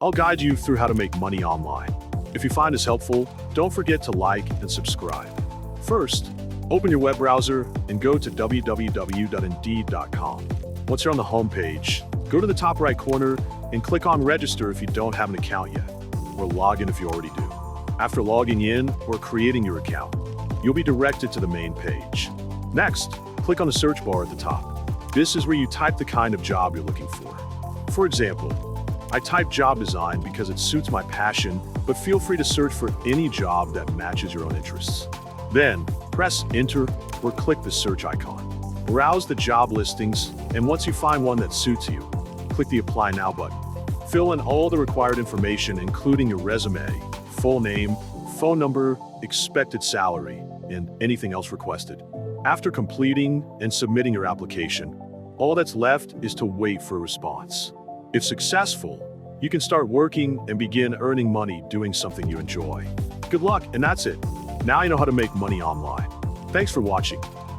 I'll guide you through how to make money online. If you find this helpful, don't forget to like and subscribe. First, open your web browser and go to www.indeed.com. Once you're on the home page, go to the top right corner and click on Register if you don't have an account yet, or log in if you already do. After logging in or creating your account, you'll be directed to the main page. Next, click on the search bar at the top. This is where you type the kind of job you're looking for. For example, I type job design because it suits my passion, but feel free to search for any job that matches your own interests. Then, press Enter or click the search icon. Browse the job listings, and once you find one that suits you, click the Apply Now button. Fill in all the required information, including your resume, full name, phone number, expected salary, and anything else requested. After completing and submitting your application, all that's left is to wait for a response. If successful, you can start working and begin earning money doing something you enjoy. Good luck, and that's it. Now you know how to make money online. Thanks for watching.